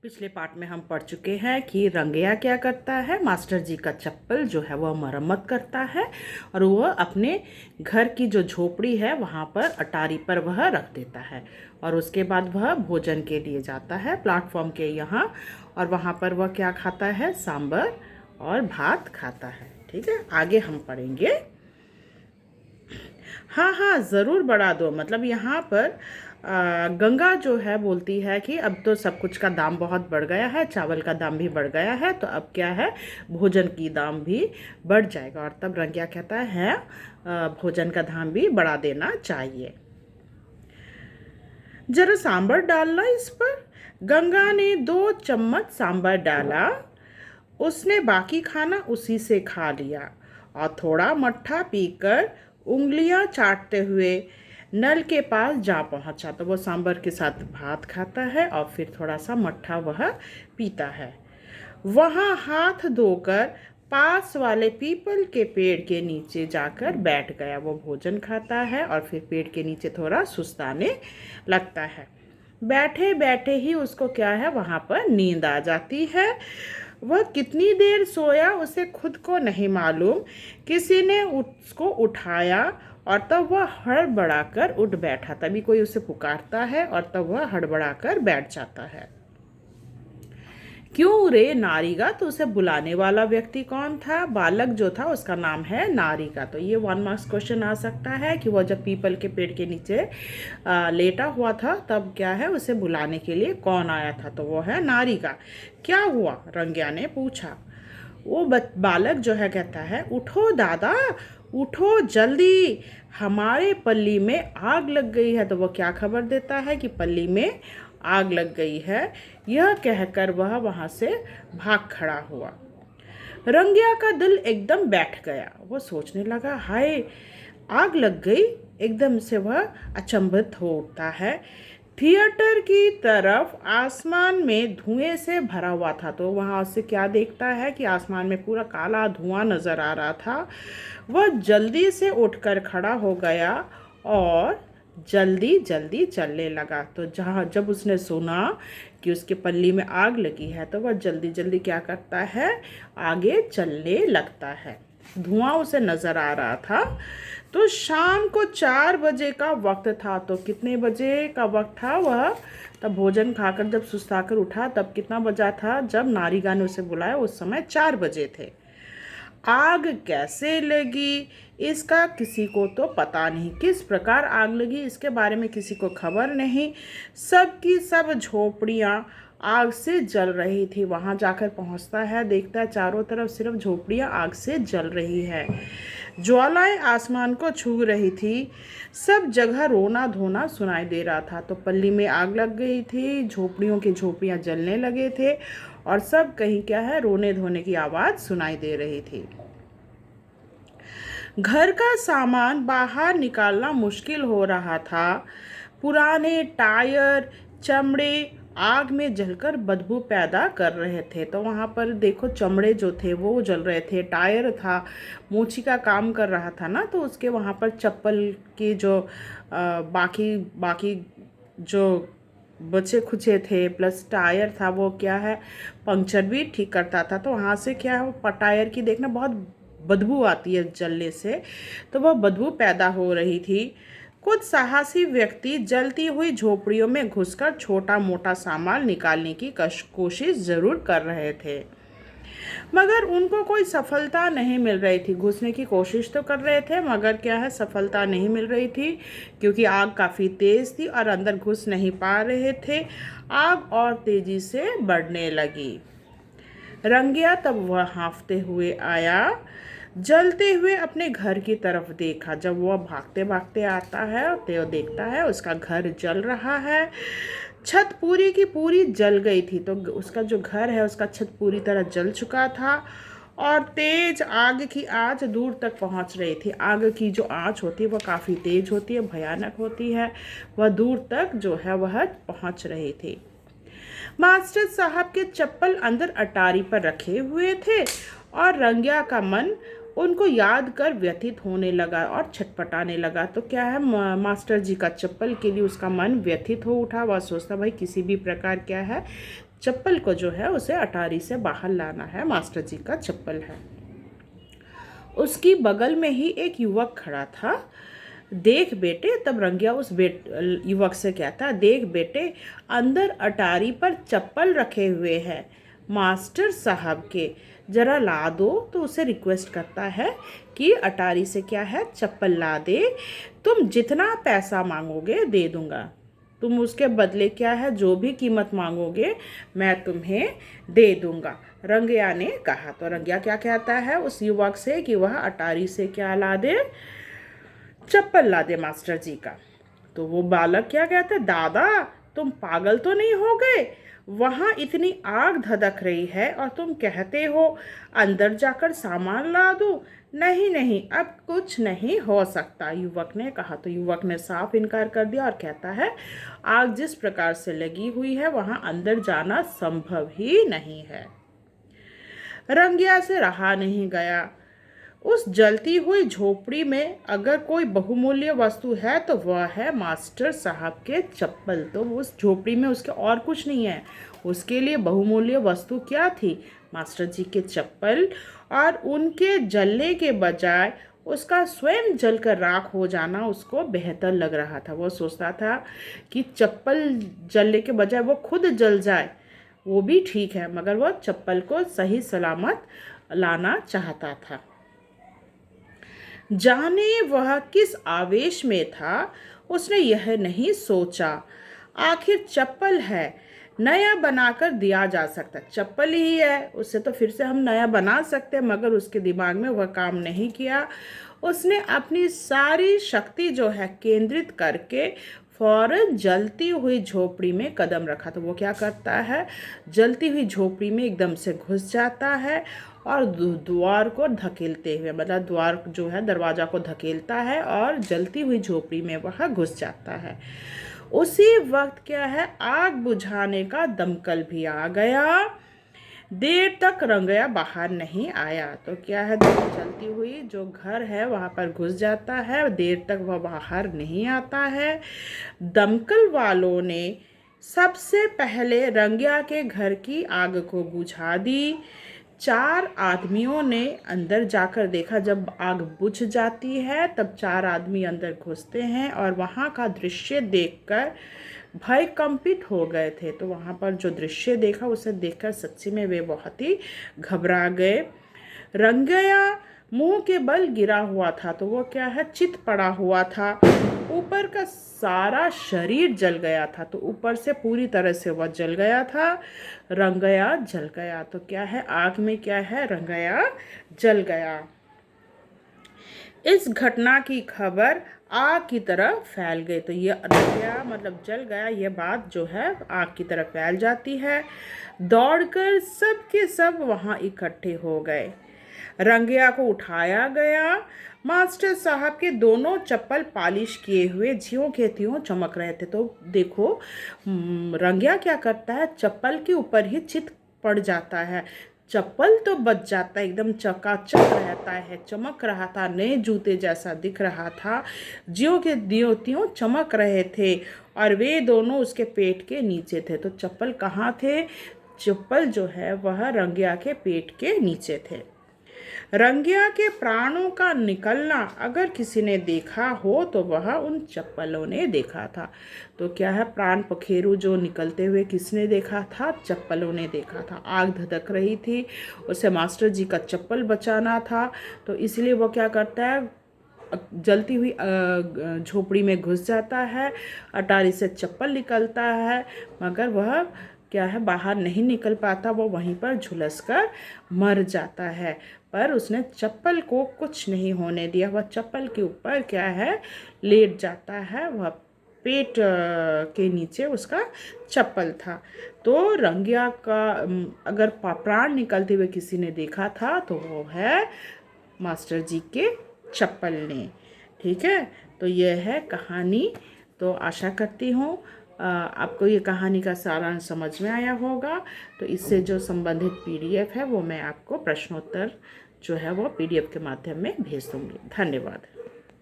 पिछले पार्ट में हम पढ़ चुके हैं कि रंगैया क्या करता है। मास्टर जी का चप्पल जो है वह मरम्मत करता है और वह अपने घर की जो झोपड़ी है वहाँ पर अटारी पर वह रख देता है और उसके बाद वह भोजन के लिए जाता है प्लेटफॉर्म के यहाँ। और वहाँ पर वह क्या खाता है, सांबर और भात खाता है। ठीक है, आगे हम पढ़ेंगे। हाँ हाँ ज़रूर बढ़ा दो। मतलब यहाँ पर गंगा जो है बोलती है कि अब तो सब कुछ का दाम बहुत बढ़ गया है, चावल का दाम भी बढ़ गया है, तो अब क्या है, भोजन की दाम भी बढ़ जाएगा। और तब रंगिया कहता है भोजन का दाम भी बढ़ा देना चाहिए। जरा सांबर डालना इस पर। गंगा ने 2 चम्मच सांबर डाला। उसने बाकी खाना उसी से खा लिया और थोड़ा मट्ठा पीकर उंगलियां चाटते हुए नल के पास जा पहुंचा। तो वो सांबर के साथ भात खाता है और फिर थोड़ा सा मट्ठा वह पीता है। वहाँ हाथ धोकर पास वाले पीपल के पेड़ के नीचे जाकर बैठ गया। वो भोजन खाता है और फिर पेड़ के नीचे थोड़ा सुस्ताने लगता है। बैठे बैठे ही उसको क्या है, वहाँ पर नींद आ जाती है। वह कितनी देर सोया उसे खुद को नहीं मालूम। किसी ने उसको उठाया और तब वह हड़बड़ाकर उठ बैठा। तभी कोई उसे पुकारता है और तब वह हड़बड़ाकर बैठ जाता है। क्यों रे नारिगा, तो उसे बुलाने वाला व्यक्ति कौन था? बालक जो था उसका नाम है नारिगा। तो ये 1 मार्क्स क्वेश्चन आ सकता है कि वह जब पीपल के पेड़ के नीचे लेटा हुआ था तब क्या है, उसे बुलाने के लिए कौन आया था? तो वो है नारिगा। क्या हुआ, रंगिया ने पूछा। वो बालक जो है कहता है, उठो दादा, उठो जल्दी, हमारे पल्ली में आग लग गई है। तो वो क्या खबर देता है कि पल्ली में आग लग गई है। यह कहकर वह वहाँ से भाग खड़ा हुआ। रंगिया का दिल एकदम बैठ गया। वो सोचने लगा, हाय, आग लग गई। एकदम से वह अचंभित हो उठता है। थिएटर की तरफ आसमान में धुएं से भरा हुआ था। तो वहाँ से क्या देखता है कि आसमान में पूरा काला धुआं नजर आ रहा था। वह जल्दी से उठकर खड़ा हो गया और जल्दी जल्दी चलने लगा। तो जब उसने सुना कि उसके पल्ली में आग लगी है तो वह जल्दी जल्दी क्या करता है, आगे चलने लगता है। धुआं उसे नजर आ रहा था। तो शाम को 4 बजे का वक्त था। तो कितने बजे का वक्त था वह? तब भोजन खाकर जब सुस्ताकर उठा तब कितना बजा था? जब नारिगा ने उसे बुलाया उस समय 4 बजे थे। आग कैसे लगी इसका किसी को तो पता नहीं। किस प्रकार आग लगी इसके बारे में किसी को खबर नहीं। सबकी सब झोपड़ियाँ आग से जल रही थी। वहाँ जाकर पहुँचता है, देखता है चारों तरफ सिर्फ झोपड़ियाँ आग से जल रही है। ज्वालाएं आसमान को छू रही थी। सब जगह रोना धोना सुनाई दे रहा था। तो पल्ली में आग लग गई थी, झोपड़ियों की झोपड़ियाँ जलने लगे थे और सब कहीं क्या है, रोने धोने की आवाज़ सुनाई दे रही थी। घर का सामान बाहर निकालना मुश्किल हो रहा था। पुराने टायर, चमड़े आग में जलकर बदबू पैदा कर रहे थे। तो वहाँ पर देखो, चमड़े जो थे वो जल रहे थे, टायर था, मोची का काम कर रहा था ना, तो उसके वहाँ पर चप्पल के जो बाकी बाकी जो बचे खुचे थे प्लस टायर था वो क्या है, पंक्चर भी ठीक करता था। तो वहाँ से क्या है, टायर की देखना बहुत बदबू आती है जलने से, तो वह बदबू पैदा हो रही थी। कुछ साहसी व्यक्ति जलती हुई झोपड़ियों में घुसकर छोटा मोटा सामान निकालने की कोशिश जरूर कर रहे थे, मगर उनको कोई सफलता नहीं मिल रही थी। घुसने की कोशिश तो कर रहे थे मगर क्या है, सफलता नहीं मिल रही थी क्योंकि आग काफ़ी तेज़ थी और अंदर घुस नहीं पा रहे थे। आग और तेज़ी से बढ़ने लगी। रंगिया तब वह हाँफते हुए आया। जलते हुए अपने घर की तरफ देखा। जब वह भागते भागते आता है तो देखता है उसका घर जल रहा है। छत पूरी की पूरी जल गई थी। तो उसका जो घर है उसका छत पूरी तरह जल चुका था और तेज आग की आंच दूर तक पहुंच रही थी। आग की जो आंच होती है वह काफ़ी तेज होती है, भयानक होती है। वह दूर तक जो है वह पहुंच रही थी। मास्टर साहब के चप्पल अंदर अटारी पर रखे हुए थे और रंगिया का मन उनको याद कर व्यथित होने लगा और छटपटाने लगा। तो क्या है, मास्टर जी का चप्पल के लिए उसका मन व्यथित हो उठा। वह सोचता भाई किसी भी प्रकार क्या है, चप्पल को जो है उसे अटारी से बाहर लाना है, मास्टर जी का चप्पल है। उसकी बगल में ही एक युवक खड़ा था। देख बेटे, तब रंगिया उस युवक से कहता, देख बेटे, अंदर अटारी पर चप्पल रखे हुए हैं मास्टर साहब के, जरा ला दो। तो उसे रिक्वेस्ट करता है कि अटारी से क्या है, चप्पल ला दे, तुम जितना पैसा मांगोगे दे दूंगा, तुम उसके बदले क्या है, जो भी कीमत मांगोगे मैं तुम्हें दे दूंगा, रंगिया ने कहा। तो रंगिया क्या कहता है उस युवक से कि वह अटारी से क्या ला दे, चप्पल ला दे मास्टर जी का। तो वो बालक क्या कहता है, दादा तुम पागल तो नहीं हो गए, वहां इतनी आग धधक रही है और तुम कहते हो अंदर जाकर सामान ला दूं। नहीं नहीं, अब कुछ नहीं हो सकता, युवक ने कहा। तो युवक ने साफ इनकार कर दिया और कहता है, आग जिस प्रकार से लगी हुई है वहां अंदर जाना संभव ही नहीं है। रंगिया से रहा नहीं गया। उस जलती हुई झोपड़ी में अगर कोई बहुमूल्य वस्तु है तो वह है मास्टर साहब के चप्पल। तो उस झोपड़ी में उसके और कुछ नहीं है, उसके लिए बहुमूल्य वस्तु क्या थी, मास्टर जी के चप्पल। और उनके जलने के बजाय उसका स्वयं जलकर राख हो जाना उसको बेहतर लग रहा था। वो सोचता था कि चप्पल जलने के बजाय वो खुद जल जाए वो भी ठीक है, मगर वह चप्पल को सही सलामत लाना चाहता था। जाने वह किस आवेश में था, उसने यह नहीं सोचा। आखिर चप्पल है, नया बनाकर दिया जा सकता, चप्पल ही है, उससे तो फिर से हम नया बना सकते, मगर उसके दिमाग में वह काम नहीं किया। उसने अपनी सारी शक्ति जो है केंद्रित करके फौरन जलती हुई झोपड़ी में कदम रखा। तो वो क्या करता है, जलती हुई झोपड़ी में एकदम से घुस जाता है और द्वार को धकेलते हुए, मतलब द्वार जो है दरवाजा को धकेलता है और जलती हुई झोपड़ी में वह घुस जाता है। उसी वक्त क्या है, आग बुझाने का दमकल भी आ गया। देर तक रंगया बाहर नहीं आया। तो क्या है, चलती हुई जो घर है वहां पर घुस जाता है, देर तक वह बाहर नहीं आता है। दमकल वालों ने सबसे पहले रंगिया के घर की आग को बुझा दी। 4 आदमियों ने अंदर जाकर देखा। जब आग बुझ जाती है तब 4 आदमी अंदर घुसते हैं और वहाँ का दृश्य देखकर भय कंपित हो गए थे। तो वहाँ पर जो दृश्य देखा उसे देखकर सच्ची में वे बहुत ही घबरा गए। रंगया मुंह के बल गिरा हुआ था, तो वो क्या है, चित पड़ा हुआ था। ऊपर का सारा शरीर जल गया था, तो ऊपर से पूरी तरह से वह जल गया था। रंगया जल गया। तो क्या है, आग में क्या है, रंगया जल गया। इस घटना की खबर आग की तरह फैल गई। तो ये रंगया मतलब जल गया, ये बात जो है आग की तरह फैल जाती है। दौड़कर सब के सब वहाँ इकट्ठे हो गए। रंगिया को उठाया गया। मास्टर साहब के दोनों चप्पल पॉलिश किए हुए ज्यों के त्यों चमक रहे थे। तो देखो रंगिया क्या करता है, चप्पल के ऊपर ही चित पड़ जाता है। चप्पल तो बच जाता है, एकदम चकाचक रहता है, चमक रहा था, नए जूते जैसा दिख रहा था, ज्यों के त्यों चमक रहे थे। और वे दोनों उसके पेट के नीचे थे। तो चप्पल कहाँ थे, चप्पल जो है वह रंगिया के पेट के नीचे थे। रंगिया के प्राणों का निकलना अगर किसी ने देखा हो तो वह उन चप्पलों ने देखा था। तो क्या है, प्राण पखेरु जो निकलते हुए किसने देखा था, चप्पलों ने देखा था। आग धधक रही थी, उसे मास्टर जी का चप्पल बचाना था। तो इसलिए वो क्या करता है, जलती हुई झोपड़ी में घुस जाता है, अटारी से चप्पल निकलता है, मगर वह क्या है, बाहर नहीं निकल पाता, वो वहीं पर झुलस कर मर जाता है। पर उसने चप्पल को कुछ नहीं होने दिया, वह चप्पल के ऊपर क्या है, लेट जाता है। वह पेट के नीचे उसका चप्पल था। तो रंगिया का अगर प्राण निकलते हुए किसी ने देखा था तो वो है मास्टर जी के चप्पल ने। ठीक है, तो यह है कहानी। तो आशा करती हूँ आपको ये कहानी का सारांश समझ में आया होगा। तो इससे जो संबंधित पीडीएफ है वो मैं आपको प्रश्नोत्तर जो है वो पीडीएफ के माध्यम में भेज दूँगी। धन्यवाद।